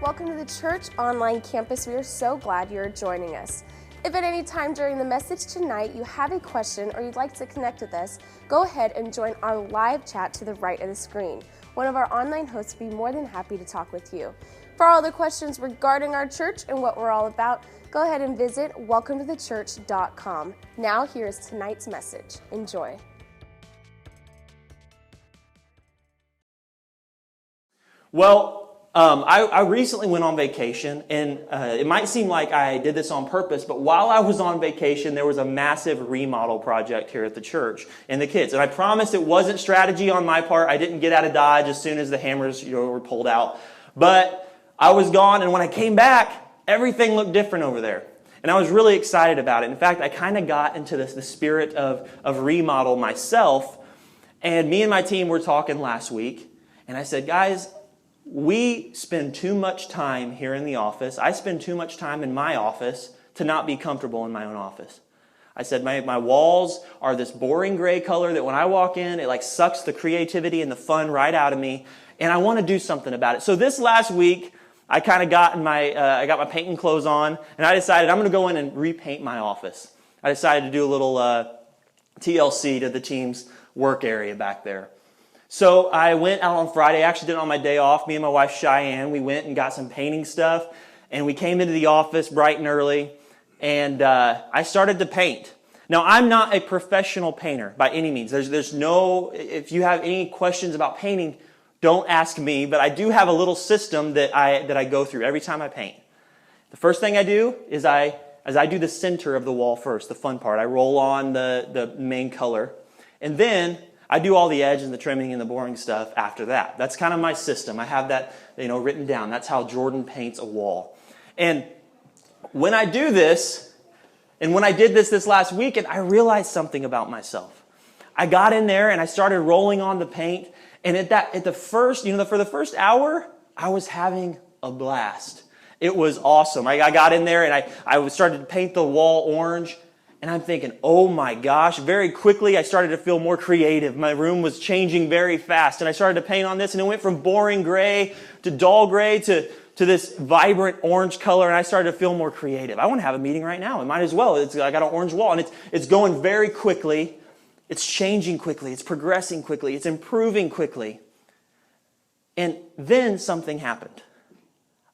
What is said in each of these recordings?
Welcome to the Church Online Campus. We are so glad you're joining us. If at any time during the message tonight you have a question or you'd like to connect with us, go ahead and join our live chat to the right of the screen. One of our online hosts will be more than happy to talk with you. For all other questions regarding our church and what we're all about, go ahead and visit welcometothechurch.com. Now here's tonight's message. Enjoy. Well, I recently went on vacation, and it might seem like I did this on purpose, but while I was on vacation, there was a massive remodel project here at the church and the kids. And I promise it wasn't strategy on my part. I didn't get out of Dodge as soon as the hammers were pulled out. But I was gone, and when I came back, everything looked different over there. And I was really excited about it. In fact, I kind of got into the spirit of remodel myself. And me and my team were talking last week, and I said, guys, we spend too much time here in the office. I spend too much time in my office to not be comfortable in my own office. I said my walls are this boring gray color that when I walk in, it like sucks the creativity and the fun right out of me, and I want to do something about it. So this last week, I kind of got I got my painting clothes on, and I decided I'm going to go in and repaint my office. I decided to do a little TLC to the team's work area back there. So I went out on Friday, I actually did it on my day off. Me and my wife Cheyenne, we went and got some painting stuff, and we came into the office bright and early, and I started to paint. Now, I'm not a professional painter by any means. There's no, if you have any questions about painting, don't ask me, but I do have a little system that I go through every time I paint. The first thing I do is I do the center of the wall first, the fun part. I roll on the main color, and then I do all the edge and the trimming and the boring stuff after that. That's kind of my system. I have that, written down. That's how Jordan paints a wall. And when I do this, and when I did this last weekend, I realized something about myself. I got in there and I started rolling on the paint, and for the first hour, I was having a blast. It was awesome. I got in there and I started to paint the wall orange. And I'm thinking, oh my gosh, very quickly I started to feel more creative. My room was changing very fast, and I started to paint on this, and it went from boring gray to dull gray to this vibrant orange color, and I started to feel more creative. I want to have a meeting right now. I might as well. I got an orange wall, and it's going very quickly. It's changing quickly. It's progressing quickly. It's improving quickly. And then something happened.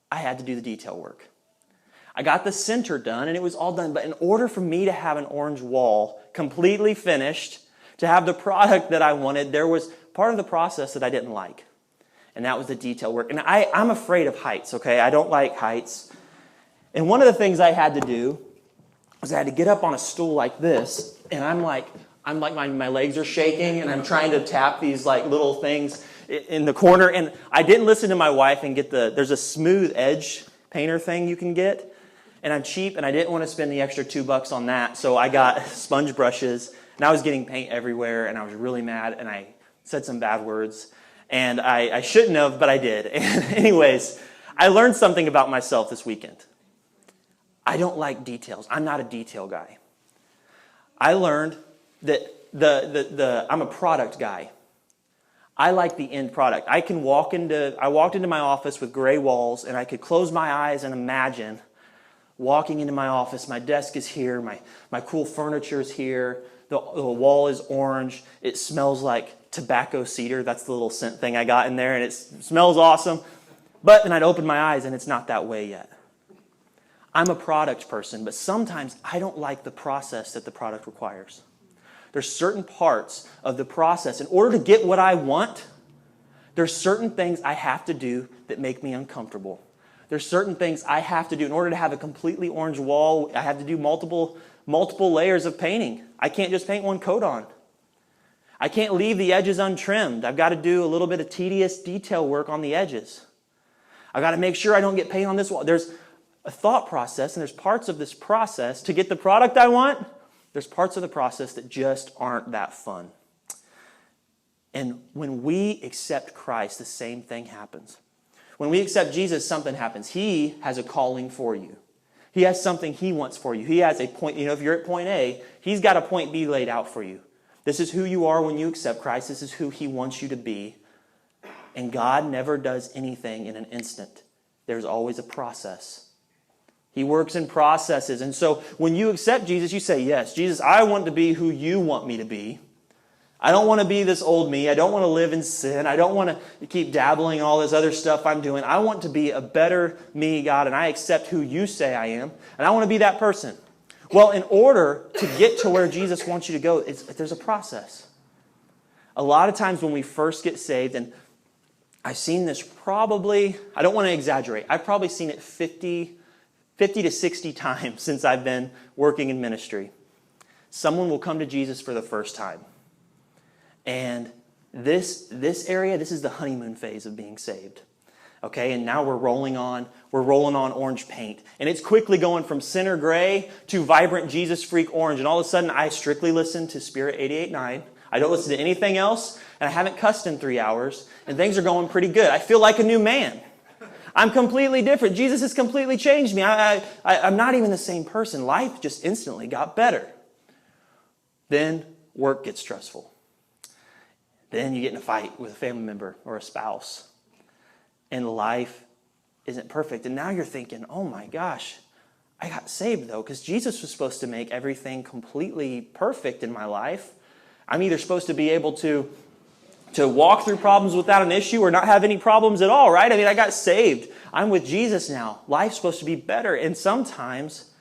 I had to do the detail work. I got the center done, and it was all done. But in order for me to have an orange wall completely finished, to have the product that I wanted, there was part of the process that I didn't like. And that was the detail work. And I'm afraid of heights, okay? I don't like heights. And one of the things I had to do was I had to get up on a stool like this, and I'm like my legs are shaking, and I'm trying to tap these like little things in the corner. And I didn't listen to my wife and there's a smooth edge painter thing you can get. And I'm cheap, and I didn't want to spend the extra $2 on that, so I got sponge brushes, and I was getting paint everywhere, and I was really mad, and I said some bad words, and I shouldn't have, but I did. And anyways, I learned something about myself this weekend. I don't like details. I'm not a detail guy. I learned that I'm a product guy. I like the end product. I walked into my office with gray walls, and I could close my eyes and imagine walking into my office. My desk is here. My cool furniture is here. The wall is orange. It smells like tobacco cedar. That's the little scent thing I got in there, and it smells awesome. But then I'd open my eyes, and it's not that way yet. I'm a product person, but sometimes I don't like the process that the product requires. There's certain parts of the process. In order to get what I want, there's certain things I have to do that make me uncomfortable. There's certain things I have to do. In order to have a completely orange wall, I have to do multiple layers of painting. I can't just paint one coat on. I can't leave the edges untrimmed. I've got to do a little bit of tedious detail work on the edges. I've got to make sure I don't get paint on this wall. There's a thought process, and there's parts of this process to get the product I want. There's parts of the process that just aren't that fun. And when we accept Christ, the same thing happens. When we accept Jesus, something happens. He has a calling for you. He has something He wants for you. He has a point, if you're at point A, He's got a point B laid out for you. This is who you are when you accept Christ. This is who He wants you to be. And God never does anything in an instant. there's always a process. He works in processes. And so when you accept Jesus, you say, yes, Jesus, I want to be who you want me to be. I don't want to be this old me. I don't want to live in sin. I don't want to keep dabbling in all this other stuff I'm doing. I want to be a better me, God, and I accept who you say I am, and I want to be that person. Well, in order to get to where Jesus wants you to go, there's a process. A lot of times when we first get saved, and I've seen this probably, I don't want to exaggerate, I've probably seen it 50 to 60 times since I've been working in ministry. Someone will come to Jesus for the first time. And this area, this is the honeymoon phase of being saved. Okay, and now we're rolling on orange paint. And it's quickly going from center gray to vibrant Jesus freak orange. And all of a sudden, I strictly listen to Spirit 88.9. I don't listen to anything else. And I haven't cussed in 3 hours. And things are going pretty good. I feel like a new man. I'm completely different. Jesus has completely changed me. I'm not even the same person. Life just instantly got better. Then work gets stressful. Then you get in a fight with a family member or a spouse. And life isn't perfect. And now you're thinking, oh my gosh, I got saved though, because Jesus was supposed to make everything completely perfect in my life. I'm either supposed to be able to walk through problems without an issue or not have any problems at all, right? I mean, I got saved. I'm with Jesus now. Life's supposed to be better. And sometimes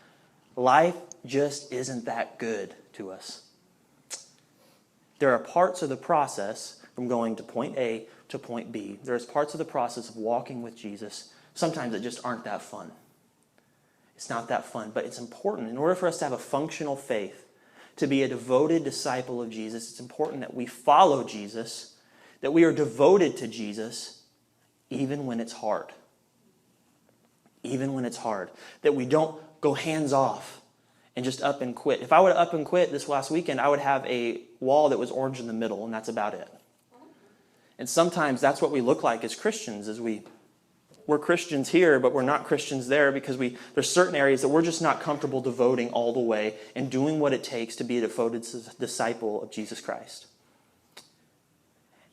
life just isn't that good to us. There are parts of the process from going to point A to point B. There's parts of the process of walking with Jesus. Sometimes that just aren't that fun. It's not that fun, but it's important. In order for us to have a functional faith, to be a devoted disciple of Jesus, it's important that we follow Jesus, that we are devoted to Jesus, even when it's hard. Even when it's hard. That we don't go hands off and just up and quit. If I would up and quit this last weekend, I would have a wall that was orange in the middle, and that's about it. And sometimes that's what we look like as Christians, is we're Christians here, but we're not Christians there because there's certain areas that we're just not comfortable devoting all the way and doing what it takes to be a devoted disciple of Jesus Christ.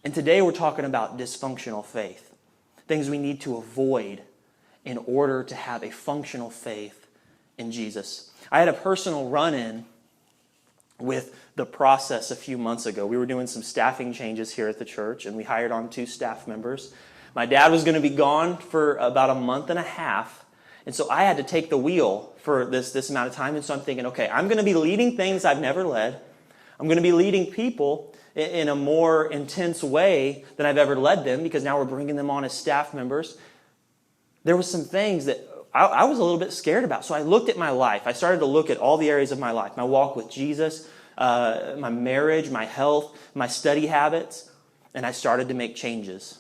And today we're talking about dysfunctional faith, things we need to avoid in order to have a functional faith in Jesus. I had a personal run-in with the process a few months ago. We were doing some staffing changes here at the church, and we hired on 2 staff members. My dad was going to be gone for about a month and a half, and so I had to take the wheel for this amount of time. And so I'm thinking, okay, I'm going to be leading things I've never led. I'm going to be leading people in a more intense way than I've ever led them, because now we're bringing them on as staff members. There was some things that I was a little bit scared about. So I looked at my life. I started to look at all the areas of my life, my walk with Jesus, my marriage, my health, my study habits, and I started to make changes.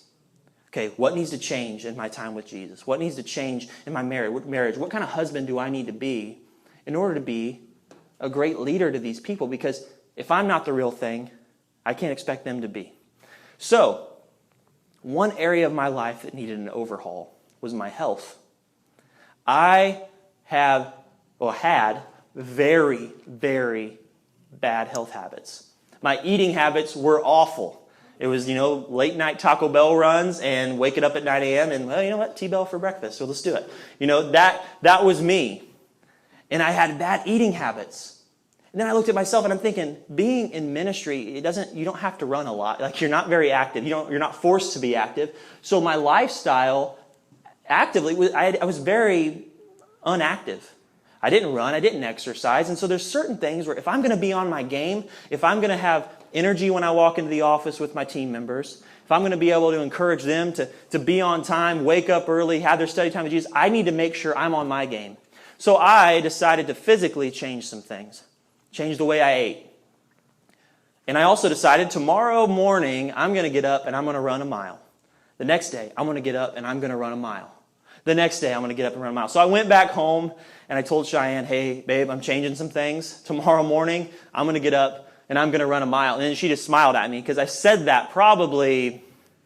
Okay, what needs to change in my time with Jesus? What needs to change in my marriage? What kind of husband do I need to be in order to be a great leader to these people? Because if I'm not the real thing, I can't expect them to be. So, one area of my life that needed an overhaul was my health. I had very, very bad health habits. My eating habits were awful. It was, late night Taco Bell runs and waking up at 9 a.m. and, well, you know what, T-Bell for breakfast, so let's do it. That was me. And I had bad eating habits. And then I looked at myself and I'm thinking, being in ministry, you don't have to run a lot. Like, you're not very active. You're not forced to be active. So my lifestyle actively, I was very unactive. I didn't run, I didn't exercise, and so there's certain things where if I'm going to be on my game, if I'm going to have energy when I walk into the office with my team members, if I'm going to be able to encourage them to be on time, wake up early, have their study time with Jesus, I need to make sure I'm on my game. So I decided to physically change some things, change the way I ate. And I also decided tomorrow morning I'm going to get up and I'm going to run a mile. The next day I'm going to get up and I'm going to run a mile. The next day, I'm going to get up and run a mile. So I went back home, and I told Cheyenne, hey, babe, I'm changing some things. Tomorrow morning, I'm going to get up, and I'm going to run a mile. And then she just smiled at me, because I said that probably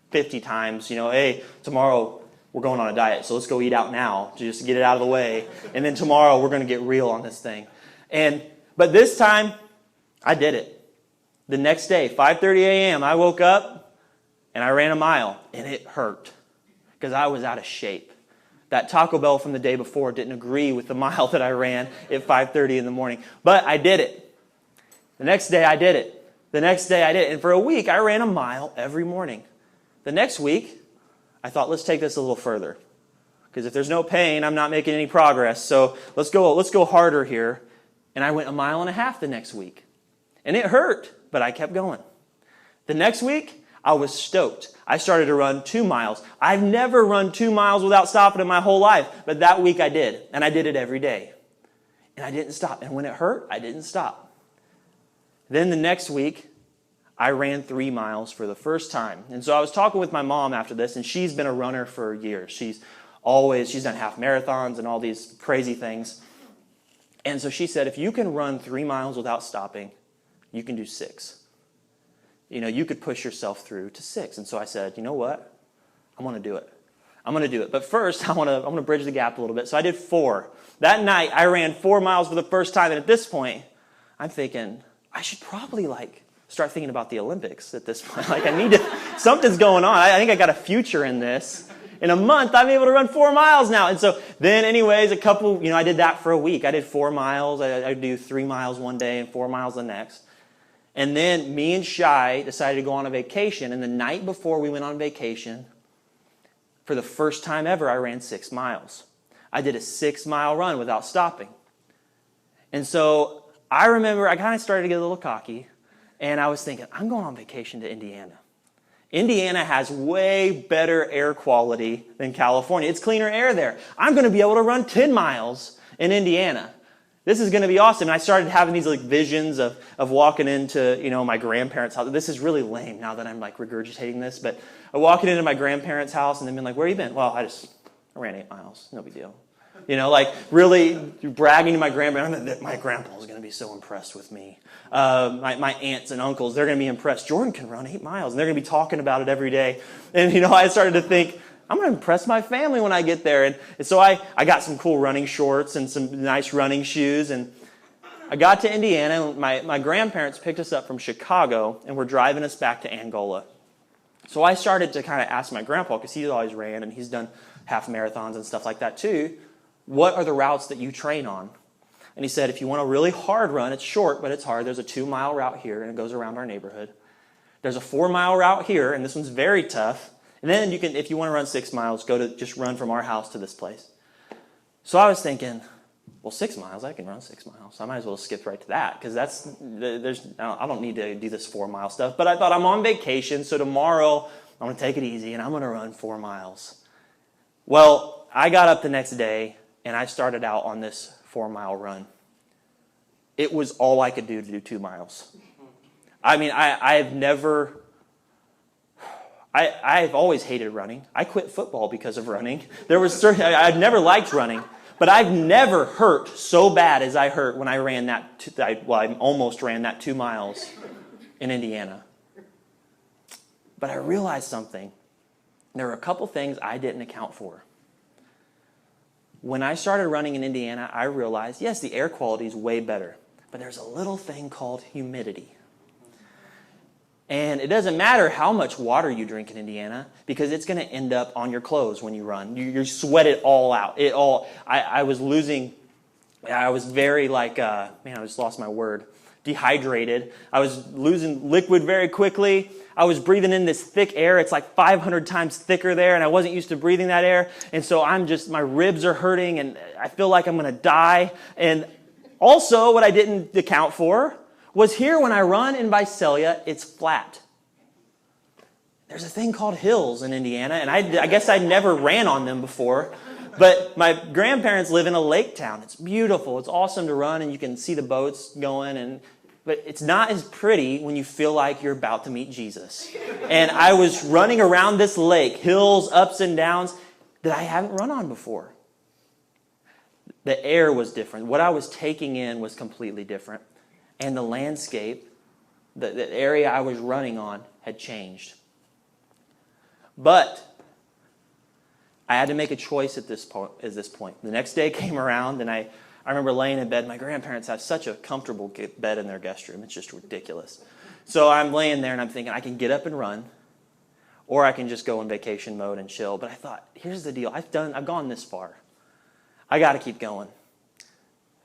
50 times. Hey, tomorrow, we're going on a diet, so let's go eat out now, just to get it out of the way. And then tomorrow, we're going to get real on this thing. But this time, I did it. The next day, 5:30 a.m., I woke up, and I ran a mile, and it hurt, because I was out of shape. That Taco Bell from the day before didn't agree with the mile that I ran at 5:30 in the morning. But I did it. The next day I did it. The next day I did it. And for a week, I ran a mile every morning. The next week, I thought, let's take this a little further. Because if there's no pain, I'm not making any progress. So let's go harder here. And I went 1.5 miles the next week. And it hurt, but I kept going. The next week, I was stoked. I started to run 2 miles. I've never run 2 miles without stopping in my whole life. But that week I did. And I did it every day. And I didn't stop. And when it hurt, I didn't stop. Then the next week, I ran 3 miles for the first time. And so I was talking with my mom after this, and she's been a runner for years. She's done half marathons and all these crazy things. And so she said, if you can run 3 miles without stopping, you can do 6. You could push yourself through to 6. And so I said, you know what? I'm going to do it. I'm going to do it. But first, I want to bridge the gap a little bit. So I did 4. That night, I ran 4 miles for the first time. And at this point, I'm thinking, I should probably start thinking about the Olympics at this point. Something's going on. I think I got a future in this. In a month, I'm able to run 4 miles now. And so then anyways, I did that for a week. I did 4 miles. I'd do 3 miles one day and 4 miles the next. And then me and Shai decided to go on a vacation. And the night before we went on vacation, for the first time ever, I ran 6 miles. I did a 6-mile run without stopping. And so I remember I kind of started to get a little cocky, and I was thinking, I'm going on vacation to Indiana. Indiana has way better air quality than California. It's cleaner air there. I'm going to be able to run 10 miles in Indiana. This is going to be awesome. And I started having these visions of walking into, my grandparents' house. This is really lame now that I'm regurgitating this, but walking into my grandparents' house and then being like, where have you been? Well, I ran 8 miles. No big deal. Really bragging to my grandparents. My grandpa is going to be so impressed with me. My aunts and uncles, they're going to be impressed. Jordan can run 8 miles, and they're going to be talking about it every day. And, I started to think, I'm going to impress my family when I get there. And so I got some cool running shorts and some nice running shoes. And I got to Indiana, and my grandparents picked us up from Chicago, and were driving us back to Angola. So I started to kind of ask my grandpa, because he's always ran, and he's done half marathons and stuff like that too, what are the routes that you train on? And he said, if you want a really hard run, it's short, but it's hard. There's a 2-mile route here, and it goes around our neighborhood. There's a 4-mile route here, and this one's very tough. And then you can, if you want to run 6 miles, just run from our house to this place. So I was thinking, well, 6 miles, I can run 6 miles. So I might as well skip right to that, because I don't need to do this 4-mile stuff. But I thought, I'm on vacation, so tomorrow I'm going to take it easy, and I'm going to run 4 miles. Well, I got up the next day, and I started out on this 4-mile run. It was all I could do to do 2 miles. I've always hated running. I quit football because of running. I've never liked running, but I've never hurt so bad as I hurt when I ran I almost ran that 2 miles in Indiana. But I realized something. There were a couple things I didn't account for. When I started running in Indiana, I realized, yes, the air quality is way better, but there's a little thing called humidity. And it doesn't matter how much water you drink in Indiana, because it's going to end up on your clothes when you run. You sweat it all out. I was very I just lost my word. Dehydrated. I was losing liquid very quickly. I was breathing in this thick air. It's 500 times thicker there, and I wasn't used to breathing that air. And so my ribs are hurting, and I feel like I'm going to die. And also, what I didn't account for was here when I run in Visalia, it's flat. There's a thing called hills in Indiana, and I guess I never ran on them before. But my grandparents live in a lake town. It's beautiful. It's awesome to run, and you can see the boats going. But it's not as pretty when you feel like you're about to meet Jesus. And I was running around this lake, hills, ups and downs, that I haven't run on before. The air was different. What I was taking in was completely different. And the landscape, the area I was running on, had changed. But I had to make a choice at this point. The next day came around, and I remember laying in bed. My grandparents have such a comfortable bed in their guest room. It's just ridiculous. So I'm laying there, and I'm thinking, I can get up and run, or I can just go in vacation mode and chill. But I thought, here's the deal. I've gone this far. I got to keep going.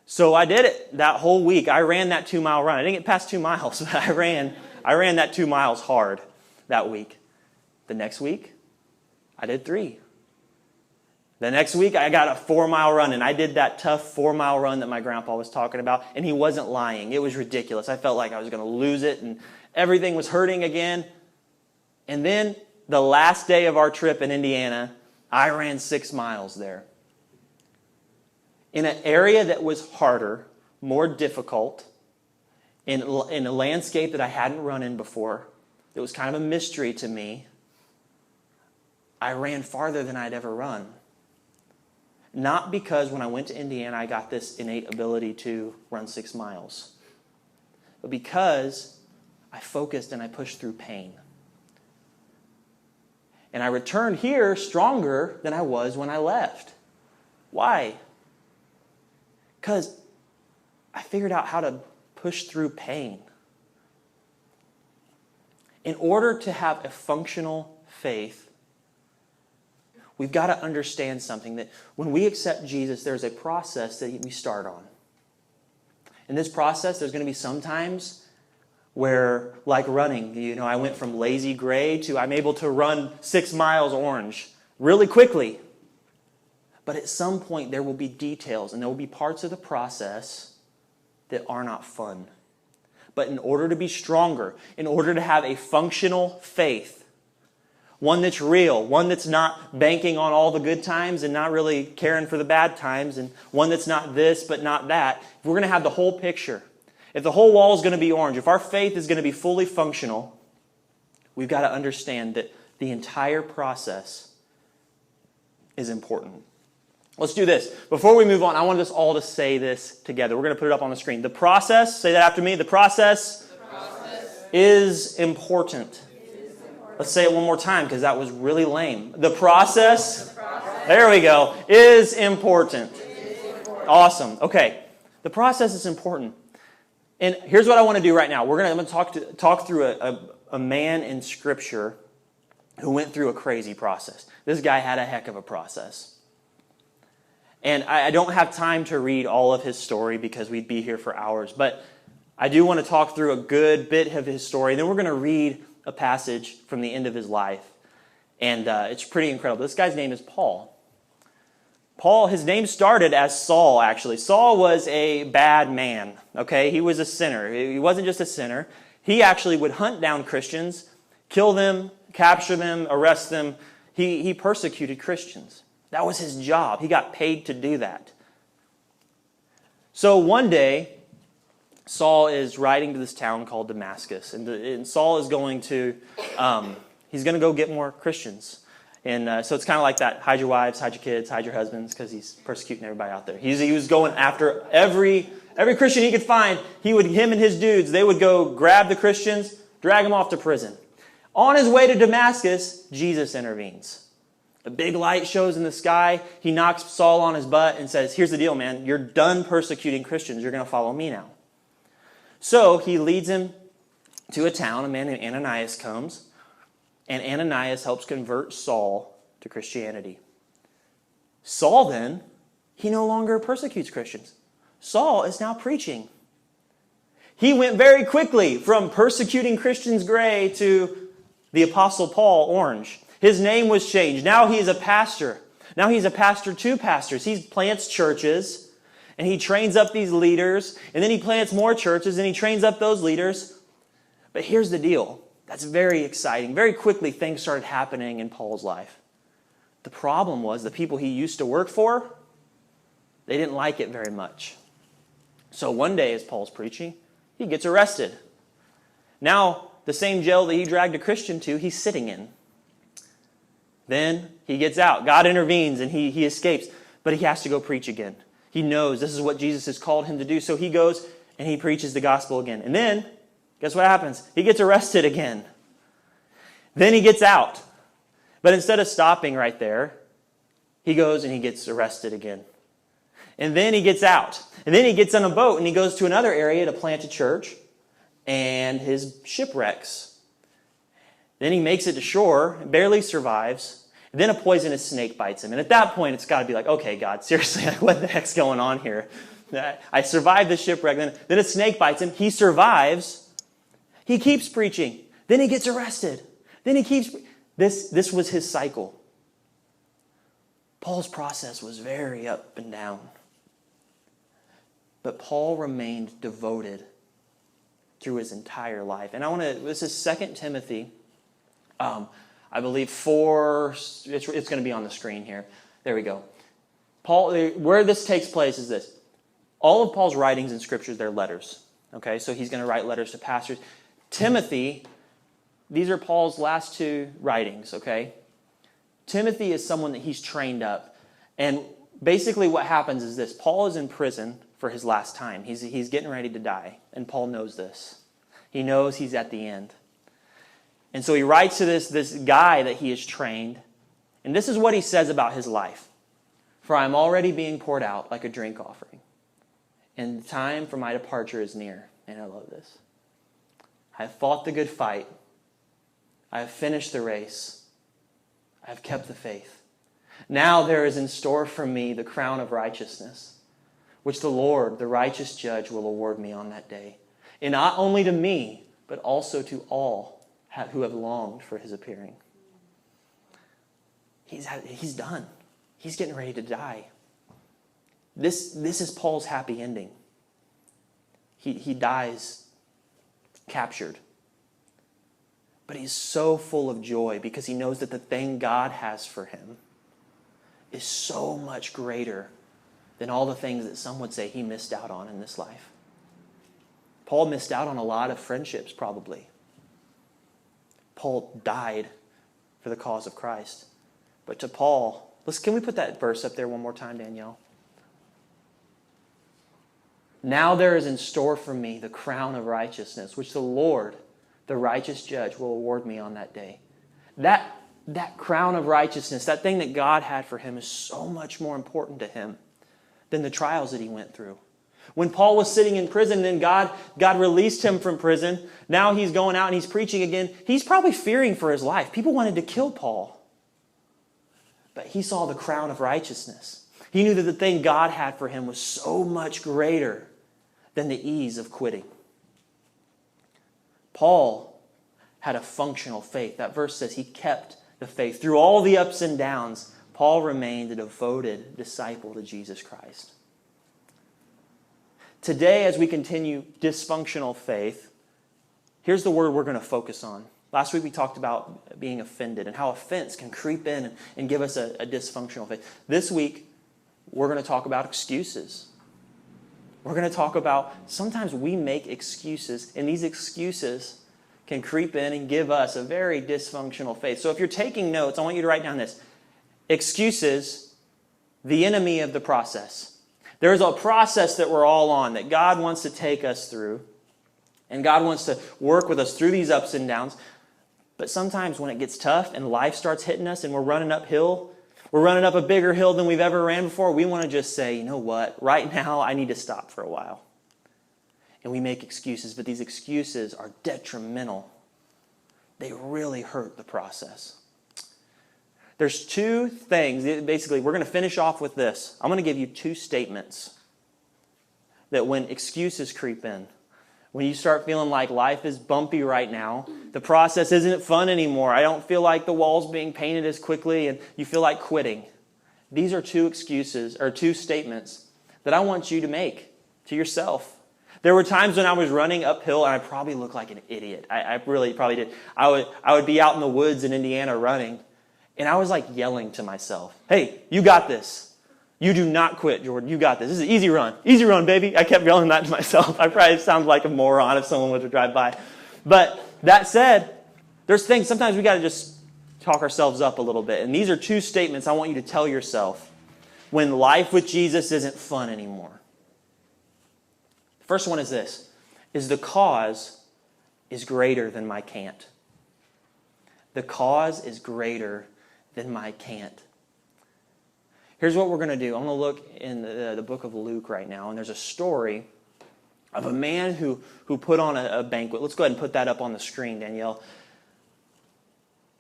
So I did it that whole week. I ran that 2-mile run. I didn't get past 2 miles, but I ran that 2 miles hard that week. The next week, I did 3. The next week, I got a 4-mile run, and I did that tough 4-mile run that my grandpa was talking about, and he wasn't lying. It was ridiculous. I felt like I was going to lose it, and everything was hurting again. And then the last day of our trip in Indiana, I ran 6 miles there. In an area that was harder, more difficult, in a landscape that I hadn't run in before, it was kind of a mystery to me, I ran farther than I'd ever run. Not because when I went to Indiana I got this innate ability to run 6 miles, but because I focused and I pushed through pain. And I returned here stronger than I was when I left. Why? Because I figured out how to push through pain. In order to have a functional faith, we've got to understand something, that when we accept Jesus, there's a process that we start on. In this process, there's going to be some times where, like running, I went from lazy gray to I'm able to run 6 miles orange really quickly. But at some point, there will be details and there will be parts of the process that are not fun. But in order to be stronger, in order to have a functional faith, one that's real, one that's not banking on all the good times and not really caring for the bad times, and one that's not this but not that, if we're going to have the whole picture, if the whole wall is going to be orange, if our faith is going to be fully functional, we've got to understand that the entire process is important. Let's do this. Before we move on, I want us all to say this together. We're going to put it up on the screen. The process, say that after me, the process is important. Let's say it one more time because that was really lame. The process, there we go, is important. Awesome. Okay. The process is important. And here's what I want to do right now. I'm going to talk through a man in Scripture who went through a crazy process. This guy had a heck of a process. And I don't have time to read all of his story because we'd be here for hours. But I do want to talk through a good bit of his story. And then we're going to read a passage from the end of his life. And it's pretty incredible. This guy's name is Paul. Paul, his name started as Saul, actually. Saul was a bad man, okay? He was a sinner. He wasn't just a sinner. He actually would hunt down Christians, kill them, capture them, arrest them. He persecuted Christians. That was his job. He got paid to do that. So one day, Saul is riding to this town called Damascus. And Saul is going to, he's going to go get more Christians. And so it's kind of like that, hide your wives, hide your kids, hide your husbands, because he's persecuting everybody out there. He was going after every Christian he could find. Him and his dudes, they would go grab the Christians, drag them off to prison. On his way to Damascus, Jesus intervenes. A big light shows in the sky. He knocks Saul on his butt and says, here's the deal, man. You're done persecuting Christians. You're going to follow me now. So he leads him to a town. A man named Ananias comes. And Ananias helps convert Saul to Christianity. Saul then, he no longer persecutes Christians. Saul is now preaching. He went very quickly from persecuting Christians gray to the Apostle Paul orange. His name was changed. Now he is a pastor. Now he's a pastor to pastors. He plants churches, and he trains up these leaders, and then he plants more churches, and he trains up those leaders. But here's the deal. That's very exciting. Very quickly, things started happening in Paul's life. The problem was the people he used to work for, they didn't like it very much. So one day, as Paul's preaching, he gets arrested. Now, the same jail that he dragged a Christian to, he's sitting in. Then he gets out. God intervenes and he escapes. But he has to go preach again. He knows this is what Jesus has called him to do. So he goes and he preaches the gospel again. And then, guess what happens? He gets arrested again. Then he gets out. But instead of stopping right there, he goes and he gets arrested again. And then he gets out. And then he gets on a boat and he goes to another area to plant a church. And his shipwrecks. Then he makes it to shore, barely survives. Then a poisonous snake bites him. And at that point, it's got to be like, okay, God, seriously, like, what the heck's going on here? I survived the shipwreck. Then a snake bites him. He survives. He keeps preaching. Then he gets arrested. Then he keeps... This was his cycle. Paul's process was very up and down. But Paul remained devoted through his entire life. And this is 2 Timothy, I believe 4, it's going to be on the screen here. There we go. Paul, where this takes place is this. All of Paul's writings in Scripture, they're letters. Okay, so he's going to write letters to pastors. Timothy, these are Paul's last 2 writings, okay? Timothy is someone that he's trained up. And basically what happens is this. Paul is in prison for his last time. He's getting ready to die. And Paul knows this. He knows he's at the end. And so he writes to this guy that he has trained. And this is what he says about his life. For I am already being poured out like a drink offering. And the time for my departure is near. And I love this. I have fought the good fight. I have finished the race. I have kept the faith. Now there is in store for me the crown of righteousness, which the Lord, the righteous judge, will award me on that day. And not only to me, but also to all who have longed for his appearing. He's done. He's getting ready to die. This is Paul's happy ending. He dies captured. But he's so full of joy because he knows that the thing God has for him is so much greater than all the things that some would say he missed out on in this life. Paul missed out on a lot of friendships, probably. Paul died for the cause of Christ. But to Paul, can we put that verse up there one more time, Danielle? Now there is in store for me the crown of righteousness, which the Lord, the righteous judge, will award me on that day. That crown of righteousness, that thing that God had for him, is so much more important to him than the trials that he went through. When Paul was sitting in prison and then God released him from prison, now he's going out and he's preaching again. He's probably fearing for his life. People wanted to kill Paul. But he saw the crown of righteousness. He knew that the thing God had for him was so much greater than the ease of quitting. Paul had a functional faith. That verse says he kept the faith. Through all the ups and downs, Paul remained a devoted disciple to Jesus Christ. Today, as we continue dysfunctional faith, here's the word we're going to focus on. Last week we talked about being offended and how offense can creep in and give us a dysfunctional faith. This week, we're going to talk about excuses. We're going to talk about sometimes we make excuses, and these excuses can creep in and give us a very dysfunctional faith. So if you're taking notes, I want you to write down this. Excuses, the enemy of the process. There's a process that we're all on that God wants to take us through, and God wants to work with us through these ups and downs. But sometimes when it gets tough and life starts hitting us and we're running uphill, we're running up a bigger hill than we've ever ran before, we want to just say, you know what, right now I need to stop for a while. And we make excuses, but these excuses are detrimental. They really hurt the process. There's 2 things. Basically, we're going to finish off with this. I'm going to give you 2 statements that when excuses creep in, when you start feeling like life is bumpy right now, the process isn't fun anymore, I don't feel like the wall's being painted as quickly, and you feel like quitting. These are 2 excuses, or 2 statements that I want you to make to yourself. There were times when I was running uphill and I probably looked like an idiot. I really probably did. I would be out in the woods in Indiana running, and I was like yelling to myself, hey, you got this. You do not quit, Jordan. You got this. This is an easy run. Easy run, baby. I kept yelling that to myself. I probably sound like a moron if someone were to drive by. But that said, there's things, sometimes we got to just talk ourselves up a little bit. And these are 2 statements I want you to tell yourself when life with Jesus isn't fun anymore. The first one is this, is the cause is greater than my can't. The cause is greater than my can't. Here's what we're going to do. I'm going to look in the book of Luke right now, and there's a story of a man who put on a banquet. Let's go ahead and put that up on the screen, Danielle.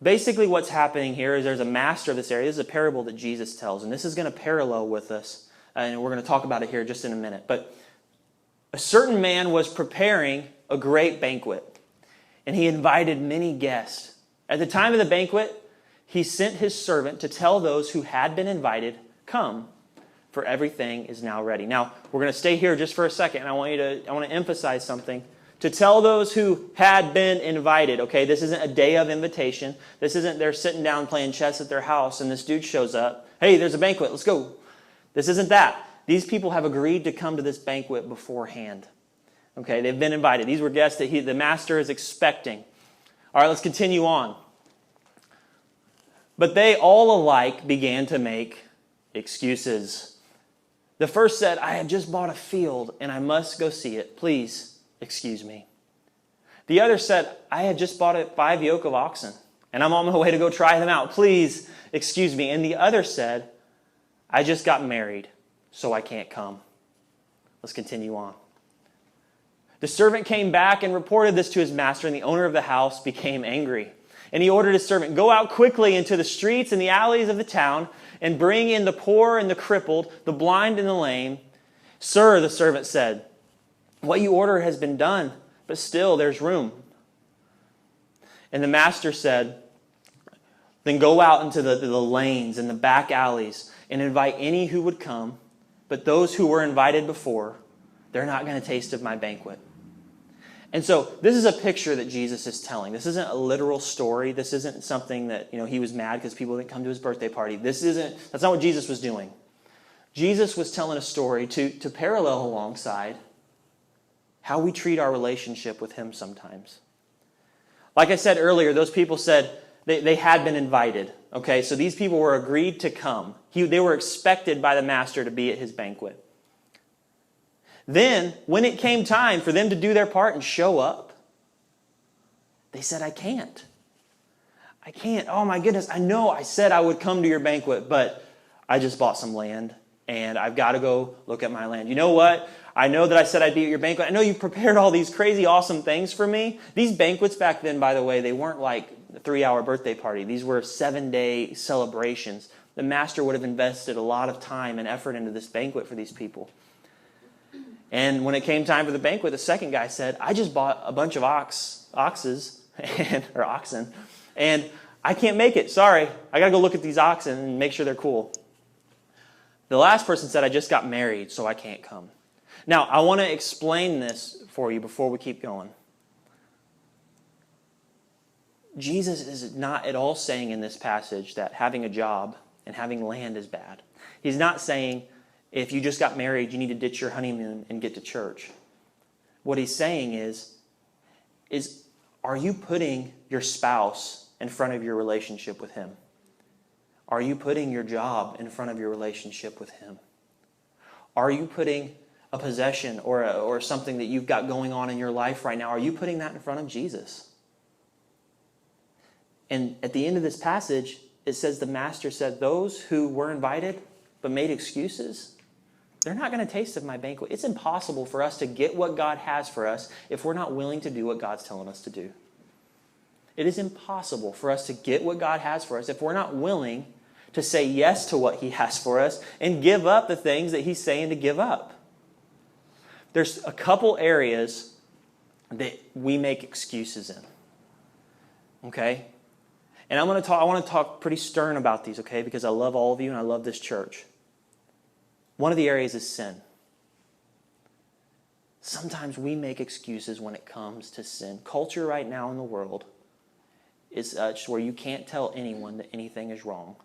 Basically what's happening here is there's a master of this area. This is a parable that Jesus tells, and this is going to parallel with us, and we're going to talk about it here just in a minute. But a certain man was preparing a great banquet, and he invited many guests. At the time of the banquet, he sent his servant to tell those who had been invited, "Come, for everything is now ready." Now, we're going to stay here just for a second, and I want to emphasize something. To tell those who had been invited, okay? This isn't a day of invitation. This isn't they're sitting down playing chess at their house and this dude shows up. "Hey, there's a banquet, let's go." This isn't that. These people have agreed to come to this banquet beforehand. Okay, they've been invited. These were guests that the master is expecting. All right, let's continue on. But they all alike began to make excuses. The first said, "I have just bought a field and I must go see it. Please excuse me." The other said, "I had just bought 5 yoke of oxen and I'm on my way to go try them out. Please excuse me." And the other said, "I just got married, so I can't come." Let's continue on. The servant came back and reported this to his master, and the owner of the house became angry. And he ordered his servant, "Go out quickly into the streets and the alleys of the town and bring in the poor and the crippled, the blind and the lame." "Sir," the servant said, "what you order has been done, but still there's room." And the master said, "Then go out into the lanes and the back alleys and invite any who would come, but those who were invited before, they're not going to taste of my banquet." And so this is a picture that Jesus is telling. This isn't a literal story. This isn't something that, he was mad because people didn't come to his birthday party. That's not what Jesus was doing. Jesus was telling a story to parallel alongside how we treat our relationship with him sometimes. Like I said earlier, those people said they had been invited. Okay, so these people were agreed to come. They were expected by the master to be at his banquet. Then, when it came time for them to do their part and show up, they said, "I can't. I can't. Oh my goodness, I know I said I would come to your banquet, but I just bought some land and I've got to go look at my land. You know what? I know that I said I'd be at your banquet. I know you prepared all these crazy, awesome things for me." These banquets back then, by the way, they weren't like a 3-hour birthday party. These were 7-day celebrations. The master would have invested a lot of time and effort into this banquet for these people. And when it came time for the banquet, the second guy said, "I just bought a bunch of oxen, and I can't make it. Sorry. I got to go look at these oxen and make sure they're cool." The last person said, "I just got married, so I can't come." Now, I want to explain this for you before we keep going. Jesus is not at all saying in this passage that having a job and having land is bad. He's not saying, if you just got married, you need to ditch your honeymoon and get to church. What he's saying is are you putting your spouse in front of your relationship with him? Are you putting your job in front of your relationship with him? Are you putting a possession or something that you've got going on in your life right now, are you putting that in front of Jesus? And at the end of this passage, it says the master said, those who were invited but made excuses, they're not going to taste of my banquet. It's impossible for us to get what God has for us if we're not willing to do what God's telling us to do. It is impossible for us to get what God has for us if we're not willing to say yes to what he has for us and give up the things that he's saying to give up. There's a couple areas that we make excuses in. Okay? And I want to talk pretty stern about these, okay? Because I love all of you and I love this church. One of the areas is sin. Sometimes we make excuses when it comes to sin. Culture right now in the world is such where you can't tell anyone that anything is wrong.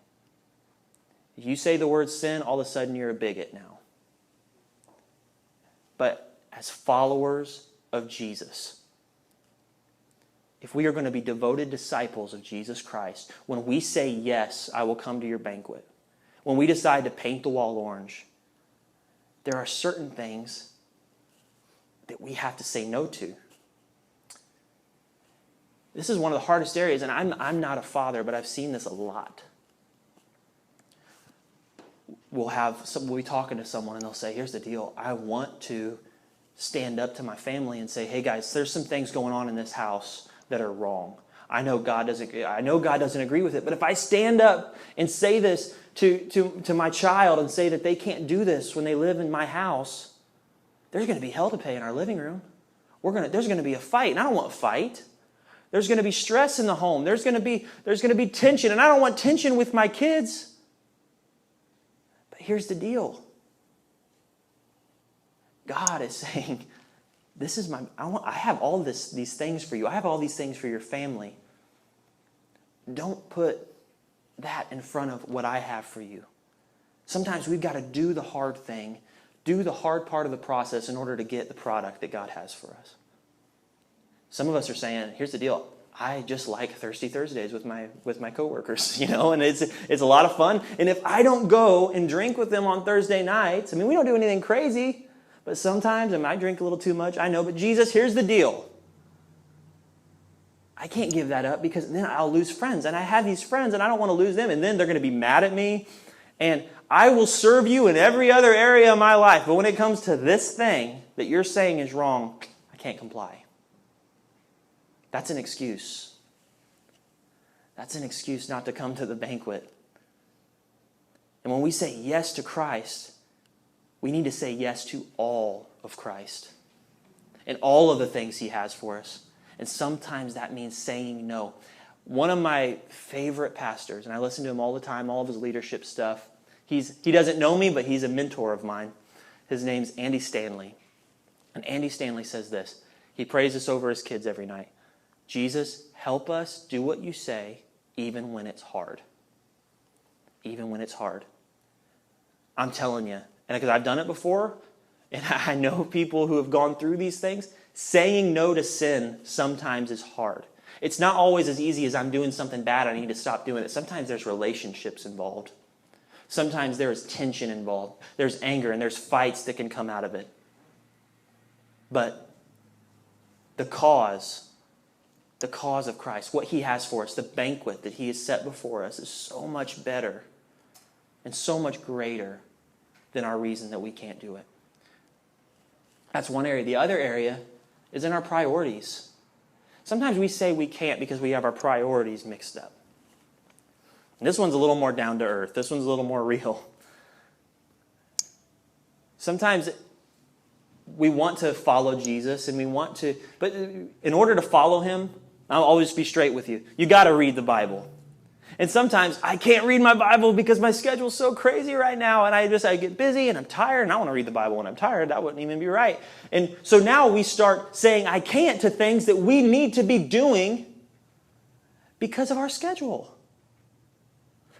If you say the word sin, all of a sudden you're a bigot now. But as followers of Jesus, if we are going to be devoted disciples of Jesus Christ, when we say, yes, I will come to your banquet, when we decide to paint the wall orange, there are certain things that we have to say no to. This is one of the hardest areas, and I'm not a father, but I've seen this a lot. We'll be talking to someone, and they'll say, here's the deal. I want to stand up to my family and say, hey guys, there's some things going on in this house that are wrong. I know God doesn't agree with it. But if I stand up and say this to my child and say that they can't do this when they live in my house, there's going to be hell to pay in our living room. There's going to be a fight, and I don't want a fight. There's going to be stress in the home. There's going to be tension, and I don't want tension with my kids. But here's the deal. God is saying, I have all these things for you. I have all these things for your family. Don't put that in front of what I have for you. Sometimes we've got to do the hard thing, do the hard part of the process in order to get the product that God has for us. Some of us are saying, here's the deal. I just like Thirsty Thursdays with my coworkers, and it's a lot of fun. And if I don't go and drink with them on Thursday nights, we don't do anything crazy, but sometimes I might drink a little too much. I know, but Jesus, here's the deal. I can't give that up because then I'll lose friends. And I have these friends and I don't want to lose them. And then they're going to be mad at me. And I will serve you in every other area of my life. But when it comes to this thing that you're saying is wrong, I can't comply. That's an excuse. That's an excuse not to come to the banquet. And when we say yes to Christ, we need to say yes to all of Christ and all of the things He has for us. And sometimes that means saying no. One of my favorite pastors, and I listen to him all the time, all of his leadership stuff. He doesn't know me, but he's a mentor of mine. His name's Andy Stanley. And Andy Stanley says this. He prays this over his kids every night. Jesus, help us do what you say, even when it's hard. Even when it's hard. I'm telling you, and because I've done it before, and I know people who have gone through these things, saying no to sin sometimes is hard. It's not always as easy as I'm doing something bad, I need to stop doing it. Sometimes there's relationships involved. Sometimes there's tension involved. There's anger and there's fights that can come out of it. But the cause of Christ, what He has for us, the banquet that He has set before us is so much better and so much greater than our reason that we can't do it. That's one area. The other area is in our priorities. Sometimes we say we can't because we have our priorities mixed up. And this one's a little more down to earth. This one's a little more real. Sometimes we want to follow Jesus but in order to follow Him, I'll always be straight with you. You got to read the Bible. And sometimes I can't read my Bible because my schedule's so crazy right now and I get busy and I'm tired and I want to read the Bible when I'm tired. That wouldn't even be right. And so now we start saying I can't to things that we need to be doing because of our schedule.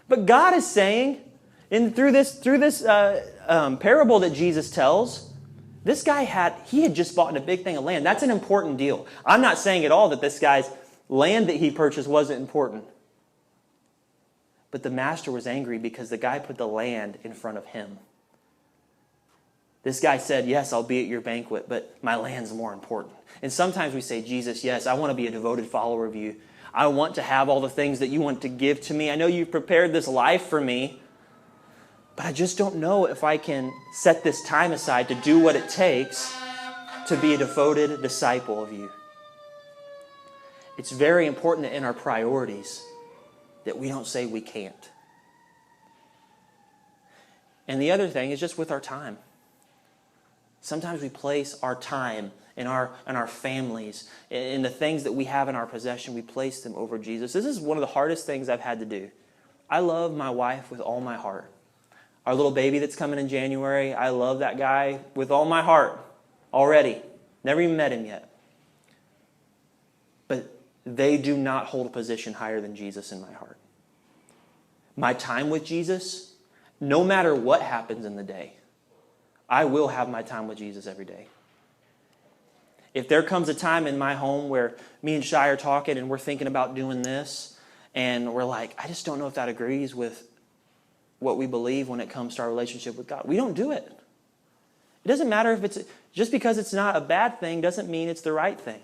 But God is saying, and through this parable that Jesus tells, this guy had just bought a big thing of land. That's an important deal. I'm not saying at all that this guy's land that he purchased wasn't important. But the master was angry because the guy put the land in front of him. This guy said, yes, I'll be at your banquet, but my land's more important. And sometimes we say, Jesus, yes, I want to be a devoted follower of you. I want to have all the things that you want to give to me. I know you've prepared this life for me, but I just don't know if I can set this time aside to do what it takes to be a devoted disciple of you. It's very important that in our priorities that we don't say we can't. And the other thing is just with our time. Sometimes we place our time and our families and the things that we have in our possession, we place them over Jesus. This is one of the hardest things I've had to do. I love my wife with all my heart. Our little baby that's coming in January, I love that guy with all my heart already. Never even met him yet. But they do not hold a position higher than Jesus in my heart. My time with Jesus, no matter what happens in the day, I will have my time with Jesus every day. If there comes a time in my home where me and Shai are talking and we're thinking about doing this, and we're like, I just don't know if that agrees with what we believe when it comes to our relationship with God, we don't do it. It doesn't matter if just because it's not a bad thing doesn't mean it's the right thing.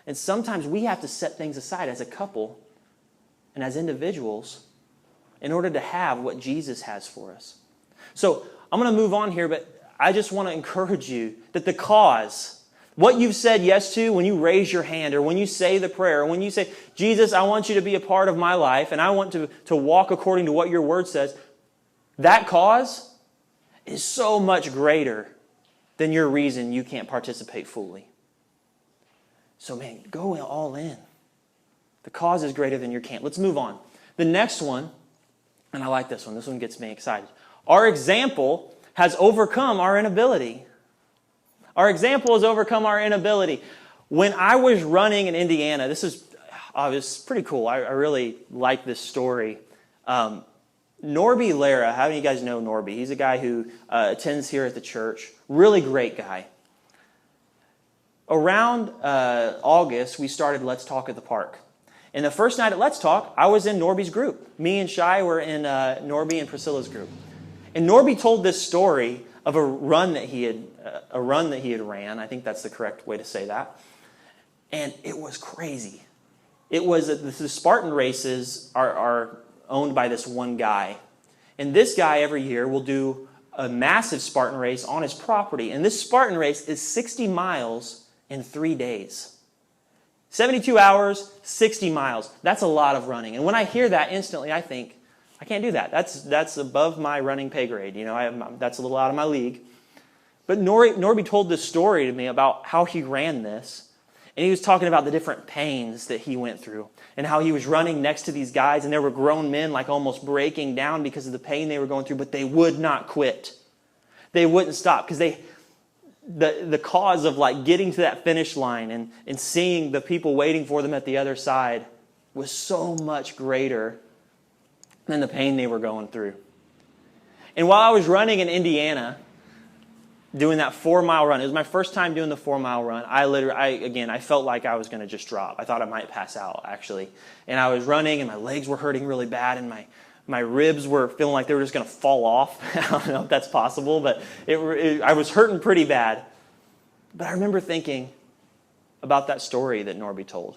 And sometimes we have to set things aside as a couple and as individuals in order to have what Jesus has for us. So I'm going to move on here, but I just want to encourage you that the cause What you've said yes to when you raise your hand or when you say the prayer, or when you say, Jesus, I want you to be a part of my life and I want to walk according to what your word says, that cause is so much greater than your reason you can't participate fully. So man, go all in. The cause is greater than your can't. Let's move on. The next one, and I like this one. This one gets me excited. Our example has overcome our inability. Our example has overcome our inability. When I was running in Indiana, this was pretty cool. I really like this story. Norby Lara, how many of you guys know Norby? He's a guy who attends here at the church. Really great guy. Around August, we started Let's Talk at the Park. And the first night at Let's Talk, I was in Norby's group. Me and Shai were in Norby and Priscilla's group. And Norby told this story of a run that he had ran. I think that's the correct way to say that. And it was crazy. It was the Spartan races are owned by this one guy. And this guy every year will do a massive Spartan race on his property. And this Spartan race is 60 miles in 3 days. 72 hours, 60 miles. That's a lot of running. And when I hear that, instantly I think, I can't do that. That's above my running pay grade. That's a little out of my league. But Norby told this story to me about how he ran this. And he was talking about the different pains that he went through and how he was running next to these guys, and there were grown men like almost breaking down because of the pain they were going through, but they would not quit. They wouldn't stop because the cause of like getting to that finish line and seeing the people waiting for them at the other side was so much greater than the pain they were going through. And while I was running in Indiana, doing that 4-mile run, it was my first time doing the 4-mile run. I felt like I was going to just drop. I thought I might pass out, actually. And I was running, and my legs were hurting really bad, and my ribs were feeling like they were just going to fall off. I don't know if that's possible, but I was hurting pretty bad. But I remember thinking about that story that Norby told.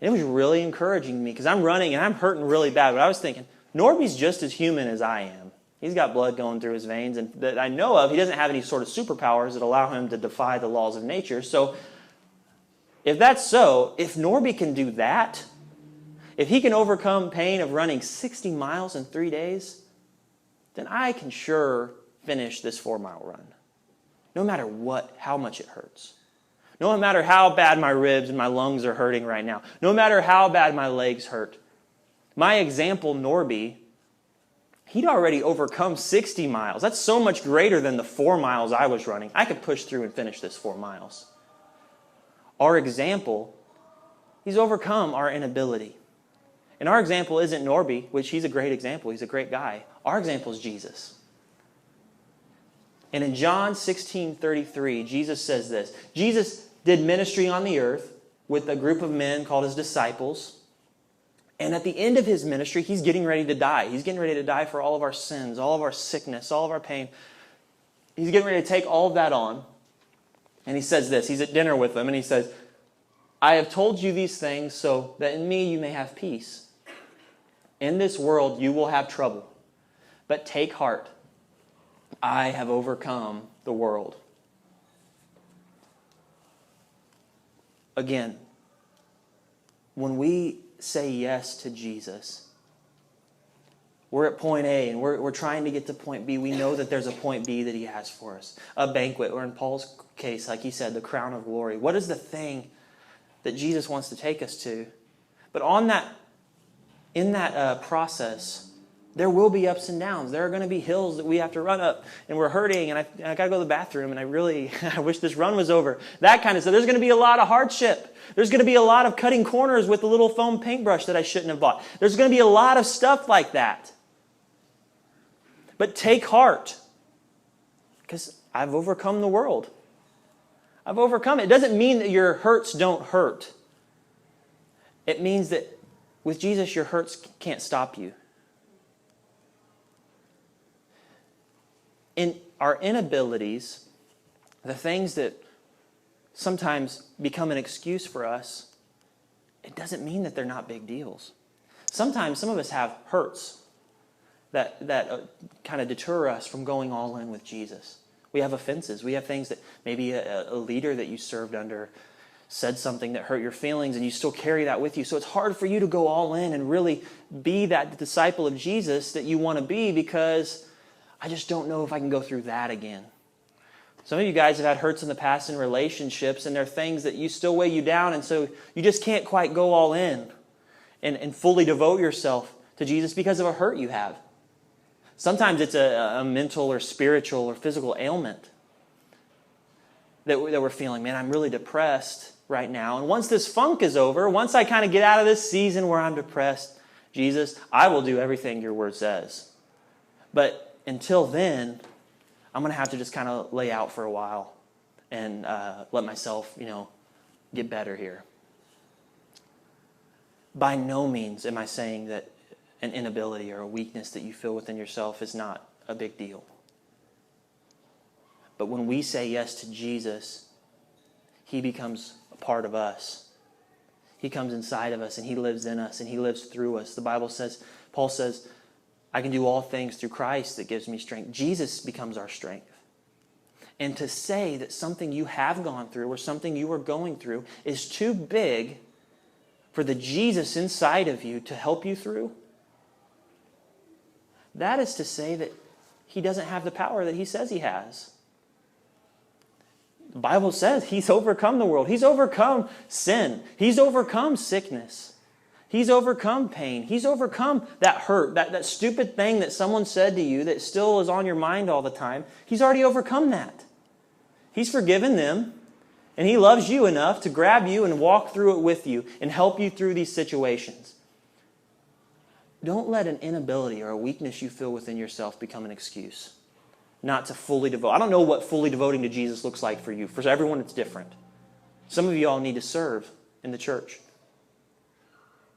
And it was really encouraging me because I'm running and I'm hurting really bad. But I was thinking, Norby's just as human as I am. He's got blood going through his veins, and that I know of, he doesn't have any sort of superpowers that allow him to defy the laws of nature. So if that's so, if Norby can do that, if he can overcome pain of running 60 miles in 3 days, then I can sure finish this 4-mile run. No matter how much it hurts. No matter how bad my ribs and my lungs are hurting right now. No matter how bad my legs hurt. My example, Norby, he'd already overcome 60 miles. That's so much greater than the 4 miles I was running. I could push through and finish this 4 miles. Our example, he's overcome our inability. And our example isn't Norby, which he's a great example. He's a great guy. Our example is Jesus. And in John 16:33, Jesus says this. Jesus did ministry on the earth with a group of men called his disciples. And at the end of his ministry, he's getting ready to die. He's getting ready to die for all of our sins, all of our sickness, all of our pain. He's getting ready to take all of that on. And he says this. He's at dinner with them, and he says, I have told you these things so that in me you may have peace. In this world you will have trouble. But take heart. I have overcome the world. Again, when we say yes to Jesus, we're at point A and we're trying to get to point B. We know that there's a point B that he has for us. A banquet, or in Paul's case, like he said, the crown of glory. What is the thing that Jesus wants to take us to? But in that process, there will be ups and downs. There are going to be hills that we have to run up, and we're hurting, and I got to go to the bathroom, and I wish this run was over. That kind of stuff. There's going to be a lot of hardship. There's going to be a lot of cutting corners with the little foam paintbrush that I shouldn't have bought. There's going to be a lot of stuff like that. But take heart, because I've overcome the world. I've overcome it. It doesn't mean that your hurts don't hurt. It means that with Jesus, your hurts can't stop you. In our inabilities, the things that sometimes become an excuse for us, it doesn't mean that they're not big deals. Sometimes some of us have hurts that kind of deter us from going all in with Jesus. We have offenses. We have things that maybe a leader that you served under said something that hurt your feelings, and you still carry that with you. So it's hard for you to go all in and really be that disciple of Jesus that you want to be, because I just don't know if I can go through that again. Some of you guys have had hurts in the past in relationships, and there are things that you still weigh you down, and so you just can't quite go all in and fully devote yourself to Jesus because of a hurt you have. Sometimes it's a mental or spiritual or physical ailment that we're feeling. Man, I'm really depressed right now. And once this funk is over, once I kind of get out of this season where I'm depressed, Jesus, I will do everything your word says. But until then, I'm going to have to just kind of lay out for a while and let myself, get better here. By no means am I saying that an inability or a weakness that you feel within yourself is not a big deal. But when we say yes to Jesus, He becomes a part of us. He comes inside of us, and He lives in us, and He lives through us. The Bible says, Paul says, I can do all things through Christ that gives me strength. Jesus becomes our strength. And to say that something you have gone through or something you are going through is too big for the Jesus inside of you to help you through, that is to say that He doesn't have the power that He says He has. The Bible says He's overcome the world. He's overcome sin. He's overcome sickness. He's overcome pain. He's overcome that hurt, that stupid thing that someone said to you that still is on your mind all the time. He's already overcome that. He's forgiven them, and He loves you enough to grab you and walk through it with you and help you through these situations. Don't let an inability or a weakness you feel within yourself become an excuse not to fully devote. I don't know what fully devoting to Jesus looks like for you. For everyone, it's different. Some of you all need to serve in the church.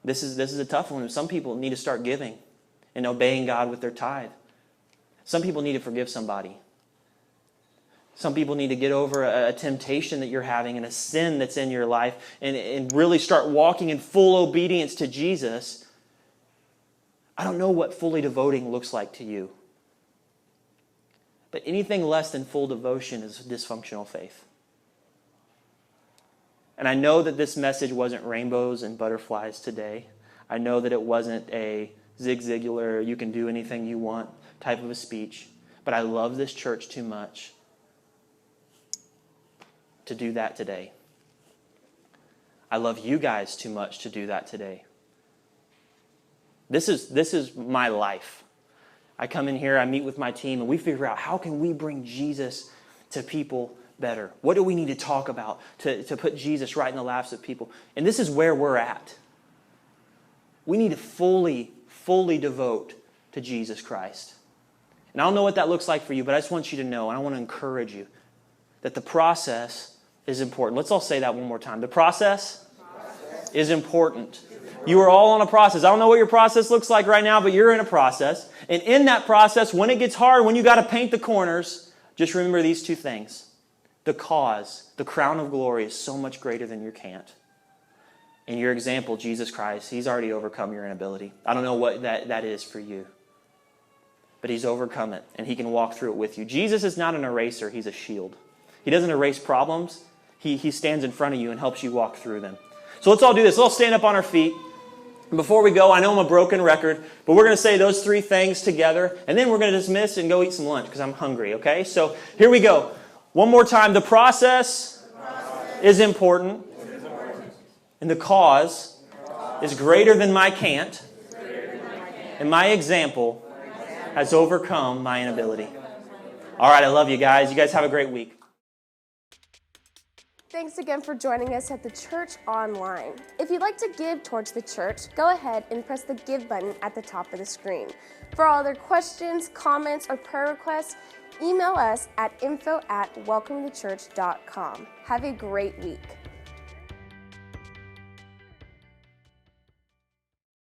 This is a tough one. Some people need to start giving and obeying God with their tithe. Some people need to forgive somebody. Some people need to get over a temptation that you're having and a sin that's in your life and really start walking in full obedience to Jesus. I don't know what fully devoting looks like to you. But anything less than full devotion is dysfunctional faith. And I know that this message wasn't rainbows and butterflies today. I know that it wasn't a Zig Ziglar, you can do anything you want type of a speech. But I love this church too much to do that today. I love you guys too much to do that today. This is my life. I come in here, I meet with my team, and we figure out how can we bring Jesus to people better? What do we need to talk about to put Jesus right in the laps of people? And this is where we're at. We need to fully devote to Jesus Christ. And I don't know what that looks like for you, but I just want you to know, and I want to encourage you, that the process is important. Let's all say that one more time. The process is important. You are all on a process. I don't know what your process looks like right now, but you're in a process. And in that process, when it gets hard, when you got to paint the corners, just remember these two things. The cause, the crown of glory is so much greater than your can't. And your example, Jesus Christ, He's already overcome your inability. I don't know what that is for you. But He's overcome it, and He can walk through it with you. Jesus is not an eraser. He's a shield. He doesn't erase problems. He stands in front of you and helps you walk through them. So let's all do this. Let's all stand up on our feet. And before we go, I know I'm a broken record, but we're going to say those three things together, and then we're going to dismiss and go eat some lunch because I'm hungry, okay? So here we go. One more time. The process is important, and the cause is greater than my can't, and my example has overcome my inability. All right, I love you guys. You guys have a great week. Thanks again for joining us at the Church Online. If you'd like to give towards the church, go ahead and press the Give button at the top of the screen. For all other questions, comments, or prayer requests, email us at info@welcometochurch.com. Have a great week.